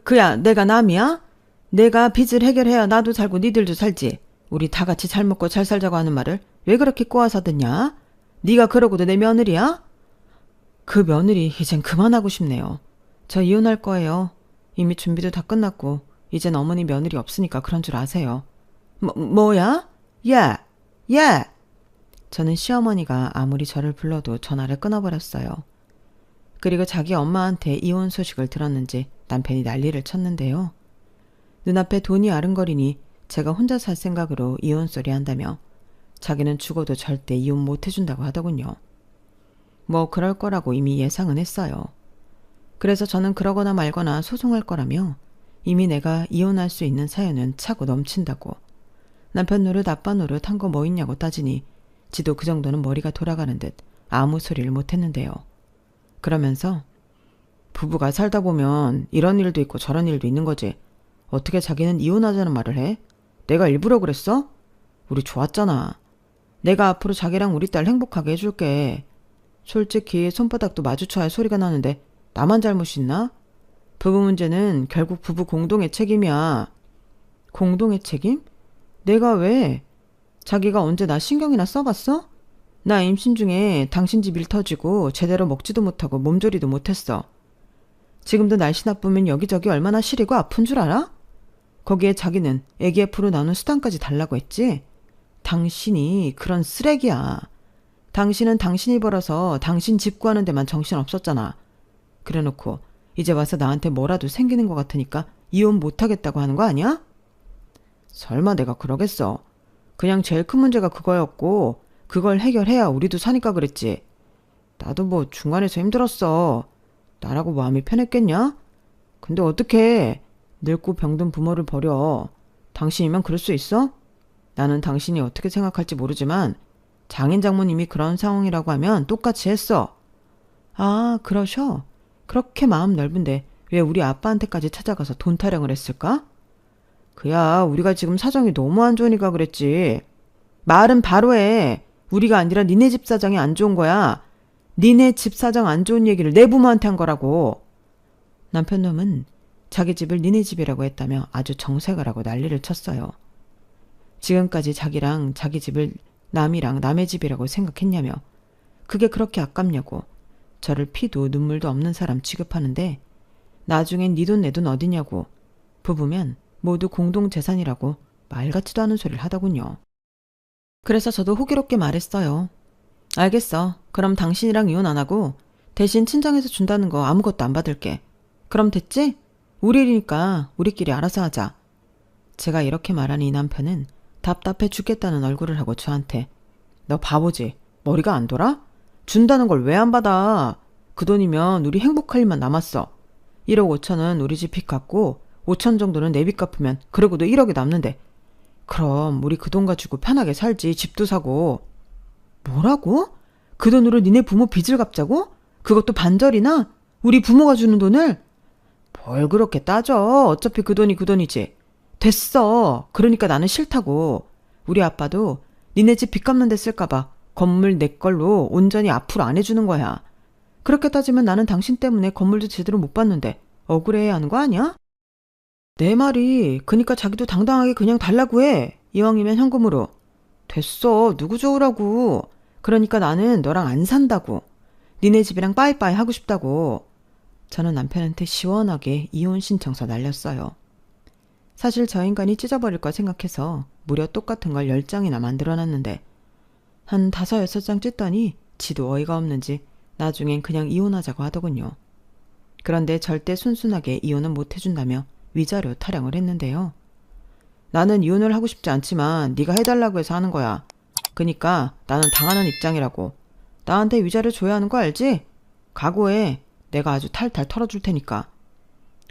[SPEAKER 1] 그야 내가 남이야? 내가 빚을 해결해야 나도 살고 니들도 살지. 우리 다 같이 잘 먹고 잘 살자고 하는 말을 왜 그렇게 꼬아서 듣냐? 네가 그러고도 내 며느리야? 그 며느리 이젠 그만하고 싶네요. 저 이혼할 거예요. 이미 준비도 다 끝났고 이젠 어머니 며느리 없으니까 그런 줄 아세요. 뭐야? 야! 야! 저는 시어머니가 아무리 저를 불러도 전화를 끊어버렸어요. 그리고 자기 엄마한테 이혼 소식을 들었는지 남편이 난리를 쳤는데요. 눈앞에 돈이 아른거리니 제가 혼자 살 생각으로 이혼 소리 한다며 자기는 죽어도 절대 이혼 못 해준다고 하더군요. 뭐 그럴 거라고 이미 예상은 했어요. 그래서 저는 그러거나 말거나 소송할 거라며 이미 내가 이혼할 수 있는 사연은 차고 넘친다고. 남편 노릇 아빠 노릇 한 거 뭐 있냐고 따지니 지도 그 정도는 머리가 돌아가는 듯 아무 소리를 못했는데요. 그러면서 부부가 살다 보면 이런 일도 있고 저런 일도 있는 거지. 어떻게 자기는 이혼하자는 말을 해? 내가 일부러 그랬어? 우리 좋았잖아. 내가 앞으로 자기랑 우리 딸 행복하게 해줄게. 솔직히 손바닥도 마주쳐야 소리가 나는데 나만 잘못이 있나? 부부 문제는 결국 부부 공동의 책임이야. 공동의 책임? 내가 왜? 자기가 언제 나 신경이나 써봤어? 나 임신 중에 당신 집 일 터지고 제대로 먹지도 못하고 몸조리도 못했어. 지금도 날씨 나쁘면 여기저기 얼마나 시리고 아픈 줄 알아? 거기에 자기는 애기 F로 나눈 수당까지 달라고 했지? 당신이 그런 쓰레기야. 당신은 당신이 벌어서 당신 집 구하는 데만 정신 없었잖아. 그래놓고 이제 와서 나한테 뭐라도 생기는 것 같으니까 이혼 못하겠다고 하는 거 아니야? 설마 내가 그러겠어. 그냥 제일 큰 문제가 그거였고 그걸 해결해야 우리도 사니까 그랬지. 나도 뭐 중간에서 힘들었어. 나라고 마음이 편했겠냐? 근데 어떡해. 늙고 병든 부모를 버려. 당신이면 그럴 수 있어? 나는 당신이 어떻게 생각할지 모르지만 장인 장모님이 그런 상황이라고 하면 똑같이 했어. 아, 그러셔? 그렇게 마음 넓은데 왜 우리 아빠한테까지 찾아가서 돈 타령을 했을까? 그야 우리가 지금 사정이 너무 안 좋으니까 그랬지. 말은 바로 해. 우리가 아니라 니네 집 사정이 안 좋은 거야. 니네 집 사정 안 좋은 얘기를 내 부모한테 한 거라고. 남편 놈은 자기 집을 니네 집이라고 했다며 아주 정색을 하고 난리를 쳤어요. 지금까지 자기랑 자기 집을 남이랑 남의 집이라고 생각했냐며 그게 그렇게 아깝냐고 저를 피도 눈물도 없는 사람 취급하는데 나중엔 니 돈 내 돈 어디냐고 부부면 모두 공동재산이라고 말 같지도 않은 소리를 하더군요. 그래서 저도 호기롭게 말했어요. 알겠어. 그럼 당신이랑 이혼 안 하고 대신 친정에서 준다는 거 아무것도 안 받을게. 그럼 됐지? 우리 일이니까 우리끼리 알아서 하자. 제가 이렇게 말하니 이 남편은 답답해 죽겠다는 얼굴을 하고 저한테 너 바보지? 머리가 안 돌아? 준다는 걸 왜 안 받아? 그 돈이면 우리 행복할 일만 남았어. 1억 5천은 우리 집 빚 갚고 5천 정도는 내 빚 갚으면 그러고도 1억이 남는데 그럼 우리 그 돈 가지고 편하게 살지. 집도 사고. 뭐라고? 그 돈으로 니네 부모 빚을 갚자고? 그것도 반절이나? 우리 부모가 주는 돈을? 뭘 그렇게 따져. 어차피 그 돈이 그 돈이지. 됐어. 그러니까 나는 싫다고. 우리 아빠도 니네 집 빚 갚는 데 쓸까봐 건물 내 걸로 온전히 앞으로 안 해주는 거야. 그렇게 따지면 나는 당신 때문에 건물도 제대로 못 받는데 억울해야 하는 거 아니야? 내 말이 그니까 자기도 당당하게 그냥 달라고 해. 이왕이면 현금으로. 됐어. 누구 좋으라고. 그러니까 나는 너랑 안 산다고. 니네 집이랑 빠이빠이 하고 싶다고. 저는 남편한테 시원하게 이혼 신청서 날렸어요. 사실 저 인간이 찢어버릴 거 생각해서 무려 똑같은 걸 10장이나 만들어놨는데 한 5, 6장 찢더니 지도 어이가 없는지 나중엔 그냥 이혼하자고 하더군요. 그런데 절대 순순하게 이혼은 못 해준다며 위자료 타령을 했는데요. 나는 이혼을 하고 싶지 않지만 네가 해달라고 해서 하는 거야. 그니까 나는 당하는 입장이라고. 나한테 위자료 줘야 하는 거 알지? 각오해. 내가 아주 탈탈 털어줄 테니까.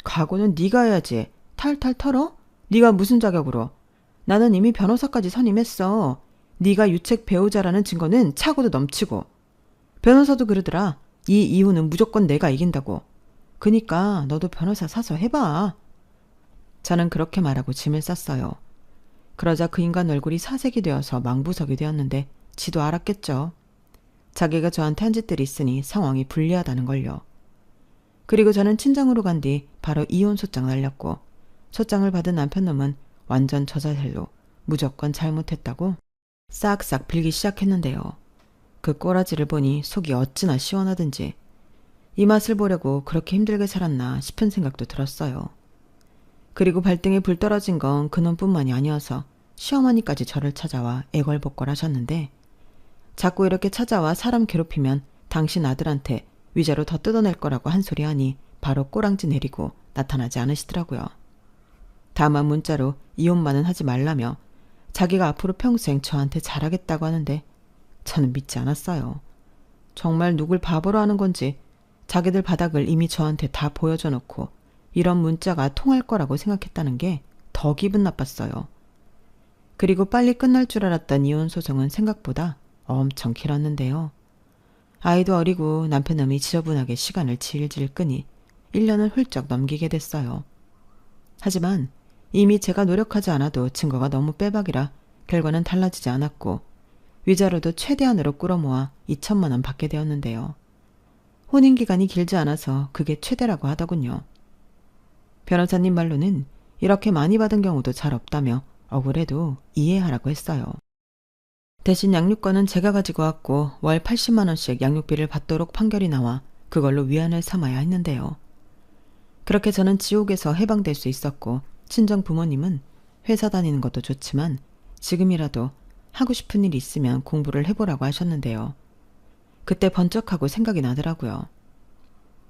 [SPEAKER 1] 각오는 네가 해야지. 탈탈 털어? 네가 무슨 자격으로? 나는 이미 변호사까지 선임했어. 네가 유책 배우자라는 증거는 차고도 넘치고. 변호사도 그러더라. 이 이혼은 무조건 내가 이긴다고. 그니까 너도 변호사 사서 해봐. 저는 그렇게 말하고 짐을 쌌어요. 그러자 그 인간 얼굴이 사색이 되어서 망부석이 되었는데 지도 알았겠죠. 자기가 저한테 한 짓들이 있으니 상황이 불리하다는 걸요. 그리고 저는 친정으로 간 뒤 바로 이혼 소장 날렸고 소장을 받은 남편 놈은 완전 저자살로 무조건 잘못했다고 싹싹 빌기 시작했는데요. 그 꼬라지를 보니 속이 어찌나 시원하든지 이 맛을 보려고 그렇게 힘들게 살았나 싶은 생각도 들었어요. 그리고 발등에 불 떨어진 건 그놈뿐만이 아니어서 시어머니까지 저를 찾아와 애걸복걸하셨는데 자꾸 이렇게 찾아와 사람 괴롭히면 당신 아들한테 위자료 더 뜯어낼 거라고 한 소리 하니 바로 꼬랑지 내리고 나타나지 않으시더라고요. 다만 문자로 이혼만은 하지 말라며 자기가 앞으로 평생 저한테 잘하겠다고 하는데 저는 믿지 않았어요. 정말 누굴 바보로 하는 건지 자기들 바닥을 이미 저한테 다 보여줘 놓고 이런 문자가 통할 거라고 생각했다는 게 더 기분 나빴어요. 그리고 빨리 끝날 줄 알았던 이혼 소송은 생각보다 엄청 길었는데요. 아이도 어리고 남편놈이 지저분하게 시간을 질질 끄니 1년을 훌쩍 넘기게 됐어요. 하지만 이미 제가 노력하지 않아도 증거가 너무 빼박이라 결과는 달라지지 않았고 위자료도 최대한으로 끌어모아 2천만 원 받게 되었는데요. 혼인기간이 길지 않아서 그게 최대라고 하더군요. 변호사님 말로는 이렇게 많이 받은 경우도 잘 없다며 억울해도 이해하라고 했어요. 대신 양육권은 제가 가지고 왔고 월 80만 원씩 양육비를 받도록 판결이 나와 그걸로 위안을 삼아야 했는데요. 그렇게 저는 지옥에서 해방될 수 있었고 친정 부모님은 회사 다니는 것도 좋지만 지금이라도 하고 싶은 일 있으면 공부를 해보라고 하셨는데요. 그때 번쩍하고 생각이 나더라고요.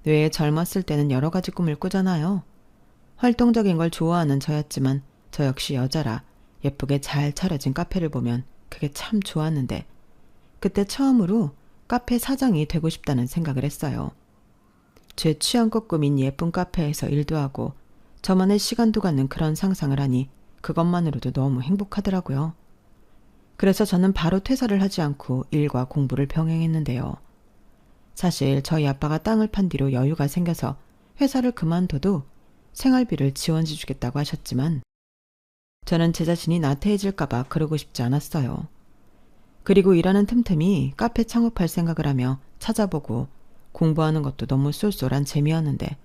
[SPEAKER 1] 왜 젊었을 때는 여러 가지 꿈을 꾸잖아요. 활동적인 걸 좋아하는 저였지만 저 역시 여자라 예쁘게 잘 차려진 카페를 보면 그게 참 좋았는데 그때 처음으로 카페 사장이 되고 싶다는 생각을 했어요. 제 취향껏 꾸민 예쁜 카페에서 일도 하고 저만의 시간도 갖는 그런 상상을 하니 그것만으로도 너무 행복하더라고요. 그래서 저는 바로 퇴사를 하지 않고 일과 공부를 병행했는데요. 사실 저희 아빠가 땅을 판 뒤로 여유가 생겨서 회사를 그만둬도 생활비를 지원해 주겠다고 하셨지만 저는 제 자신이 나태해질까봐 그러고 싶지 않았어요. 그리고 일하는 틈틈이 카페 창업할 생각을 하며 찾아보고 공부하는 것도 너무 쏠쏠한 재미였는데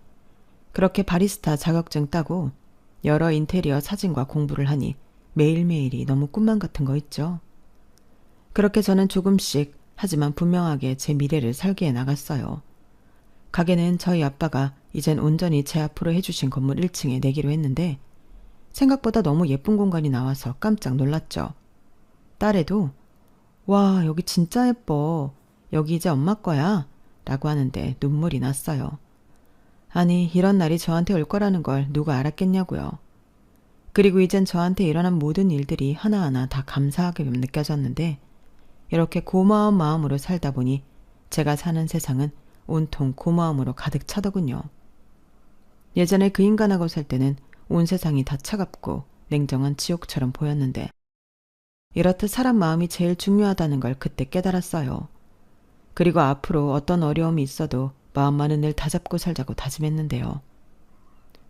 [SPEAKER 1] 그렇게 바리스타 자격증 따고 여러 인테리어 사진과 공부를 하니 매일매일이 너무 꿈만 같은 거 있죠. 그렇게 저는 조금씩 하지만 분명하게 제 미래를 설계해 나갔어요. 가게는 저희 아빠가 이젠 온전히 제 앞으로 해주신 건물 1층에 내기로 했는데 생각보다 너무 예쁜 공간이 나와서 깜짝 놀랐죠. 딸애도 와 여기 진짜 예뻐. 여기 이제 엄마 거야. 라고 하는데 눈물이 났어요. 아니 이런 날이 저한테 올 거라는 걸 누가 알았겠냐고요. 그리고 이젠 저한테 일어난 모든 일들이 하나하나 다 감사하게 느껴졌는데 이렇게 고마운 마음으로 살다 보니 제가 사는 세상은 온통 고마움으로 가득 차더군요. 예전에 그 인간하고 살 때는 온 세상이 다 차갑고 냉정한 지옥처럼 보였는데 이렇듯 사람 마음이 제일 중요하다는 걸 그때 깨달았어요. 그리고 앞으로 어떤 어려움이 있어도 마음만은 늘 다잡고 살자고 다짐했는데요.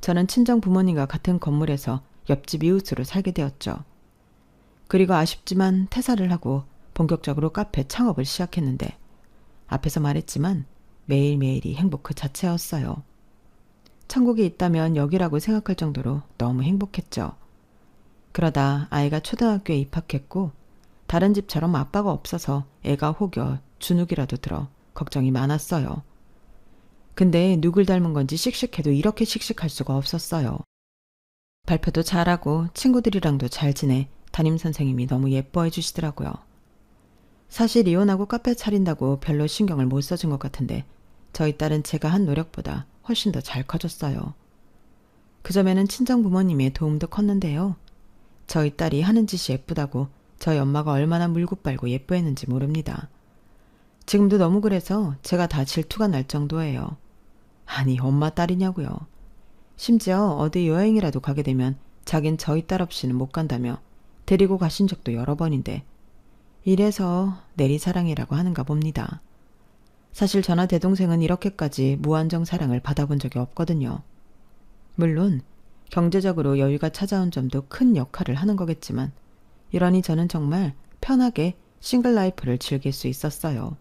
[SPEAKER 1] 저는 친정 부모님과 같은 건물에서 옆집 이웃으로 살게 되었죠. 그리고 아쉽지만 퇴사를 하고 본격적으로 카페 창업을 시작했는데 앞에서 말했지만 매일매일이 행복 그 자체였어요. 천국이 있다면 여기라고 생각할 정도로 너무 행복했죠. 그러다 아이가 초등학교에 입학했고 다른 집처럼 아빠가 없어서 애가 혹여 주눅이라도 들어 걱정이 많았어요. 근데 누굴 닮은 건지 씩씩해도 이렇게 씩씩할 수가 없었어요. 발표도 잘하고 친구들이랑도 잘 지내 담임선생님이 너무 예뻐해 주시더라고요. 사실 이혼하고 카페 차린다고 별로 신경을 못 써준 것 같은데 저희 딸은 제가 한 노력보다 훨씬 더 잘 커졌어요. 그 점에는 친정 부모님의 도움도 컸는데요. 저희 딸이 하는 짓이 예쁘다고 저희 엄마가 얼마나 물고 빨고 예뻐했는지 모릅니다. 지금도 너무 그래서 제가 다 질투가 날 정도예요. 아니 엄마 딸이냐고요. 심지어 어디 여행이라도 가게 되면 자긴 저희 딸 없이는 못 간다며 데리고 가신 적도 여러 번인데 이래서 내리사랑이라고 하는가 봅니다. 사실 저나 대동생은 이렇게까지 무한정 사랑을 받아본 적이 없거든요. 물론 경제적으로 여유가 찾아온 점도 큰 역할을 하는 거겠지만 이러니 저는 정말 편하게 싱글 라이프를 즐길 수 있었어요.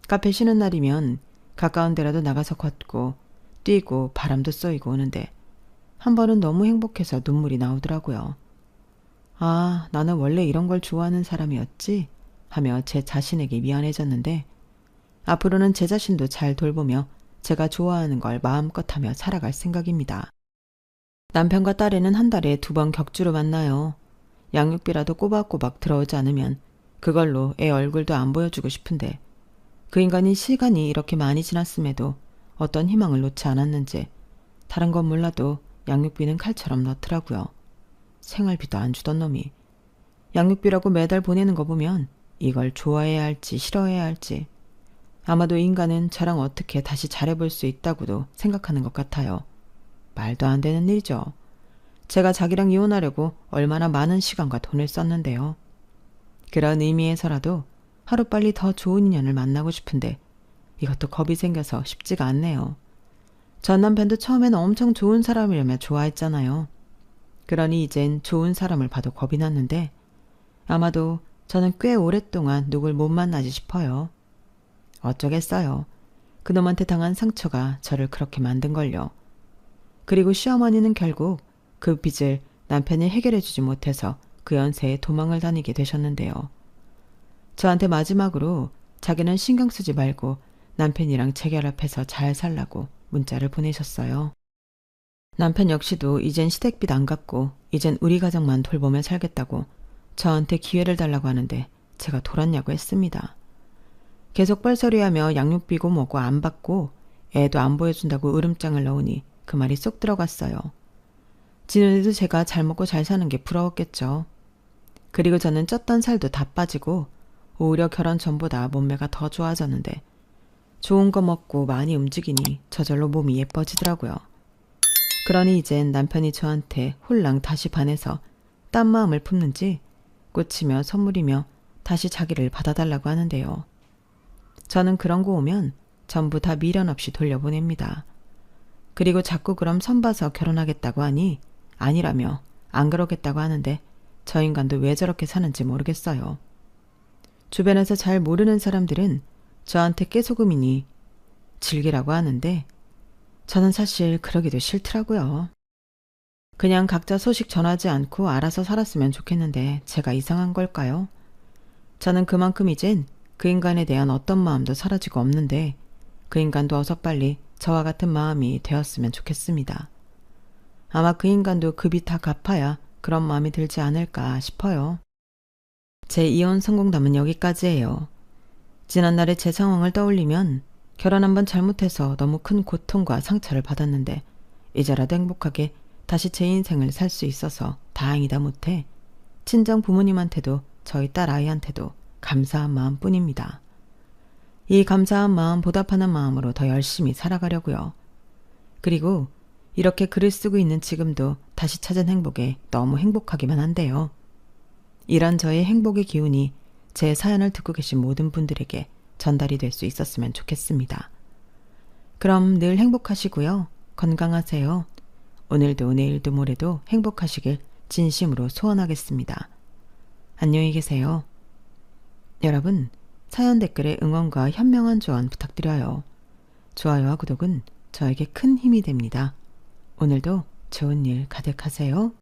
[SPEAKER 1] 카페 쉬는 날이면 가까운 데라도 나가서 걷고 뛰고 바람도 쏘이고 오는데 한 번은 너무 행복해서 눈물이 나오더라고요. 아, 나는 원래 이런 걸 좋아하는 사람이었지? 하며 제 자신에게 미안해졌는데 앞으로는 제 자신도 잘 돌보며 제가 좋아하는 걸 마음껏 하며 살아갈 생각입니다. 남편과 딸애는 한 달에 2번 격주로 만나요. 양육비라도 꼬박꼬박 들어오지 않으면 그걸로 애 얼굴도 안 보여주고 싶은데 그 인간이 시간이 이렇게 많이 지났음에도 어떤 희망을 놓지 않았는지 다른 건 몰라도 양육비는 칼처럼 넣더라고요. 생활비도 안 주던 놈이 양육비라고 매달 보내는 거 보면 이걸 좋아해야 할지 싫어해야 할지 아마도 인간은 저랑 어떻게 다시 잘해볼 수 있다고도 생각하는 것 같아요. 말도 안 되는 일이죠. 제가 자기랑 이혼하려고 얼마나 많은 시간과 돈을 썼는데요. 그런 의미에서라도 하루빨리 더 좋은 인연을 만나고 싶은데 이것도 겁이 생겨서 쉽지가 않네요. 전 남편도 처음에는 엄청 좋은 사람이라며 좋아했잖아요. 그러니 이젠 좋은 사람을 봐도 겁이 났는데 아마도 저는 꽤 오랫동안 누굴 못 만나지 싶어요. 어쩌겠어요. 그놈한테 당한 상처가 저를 그렇게 만든걸요. 그리고 시어머니는 결국 그 빚을 남편이 해결해주지 못해서 그 연세에 도망을 다니게 되셨는데요. 저한테 마지막으로 자기는 신경 쓰지 말고 남편이랑 재결합해서 잘 살라고 문자를 보내셨어요. 남편 역시도 이젠 시댁빚 안 갚고 이젠 우리 가정만 돌보며 살겠다고 저한테 기회를 달라고 하는데 제가 돌았냐고 했습니다. 계속 뻘소리하며 양육비고 뭐고 안 받고 애도 안 보여준다고 으름장을 넣으니 그 말이 쏙 들어갔어요. 지는애도 제가 잘 먹고 잘 사는 게 부러웠겠죠. 그리고 저는 쪘던 살도 다 빠지고 오히려 결혼 전보다 몸매가 더 좋아졌는데 좋은 거 먹고 많이 움직이니 저절로 몸이 예뻐지더라고요. 그러니 이젠 남편이 저한테 홀랑 다시 반해서 딴 마음을 품는지 꽂히며 선물이며 다시 자기를 받아달라고 하는데요. 저는 그런 거 오면 전부 다 미련 없이 돌려보냅니다. 그리고 자꾸 그럼 선봐서 결혼하겠다고 하니 아니라며 안 그러겠다고 하는데 저 인간도 왜 저렇게 사는지 모르겠어요. 주변에서 잘 모르는 사람들은 저한테 깨소금이니 즐기라고 하는데 저는 사실 그러기도 싫더라고요. 그냥 각자 소식 전하지 않고 알아서 살았으면 좋겠는데 제가 이상한 걸까요? 저는 그만큼 이젠 그 인간에 대한 어떤 마음도 사라지고 없는데 그 인간도 어서 빨리 저와 같은 마음이 되었으면 좋겠습니다. 아마 그 인간도 그 빚 다 갚아야 그런 마음이 들지 않을까 싶어요. 제 이혼 성공담은 여기까지예요. 지난날의 제 상황을 떠올리면 결혼 한번 잘못해서 너무 큰 고통과 상처를 받았는데 이제라도 행복하게 다시 제 인생을 살 수 있어서 다행이다 못해 친정 부모님한테도 저희 딸 아이한테도 감사한 마음뿐입니다. 이 감사한 마음 보답하는 마음으로 더 열심히 살아가려고요. 그리고 이렇게 글을 쓰고 있는 지금도 다시 찾은 행복에 너무 행복하기만 한데요. 이런 저의 행복의 기운이 제 사연을 듣고 계신 모든 분들에게 전달이 될 수 있었으면 좋겠습니다. 그럼 늘 행복하시고요. 건강하세요. 오늘도 내일도 모레도 행복하시길 진심으로 소원하겠습니다. 안녕히 계세요. 여러분, 사연 댓글에 응원과 현명한 조언 부탁드려요. 좋아요와 구독은 저에게 큰 힘이 됩니다. 오늘도 좋은 일 가득하세요.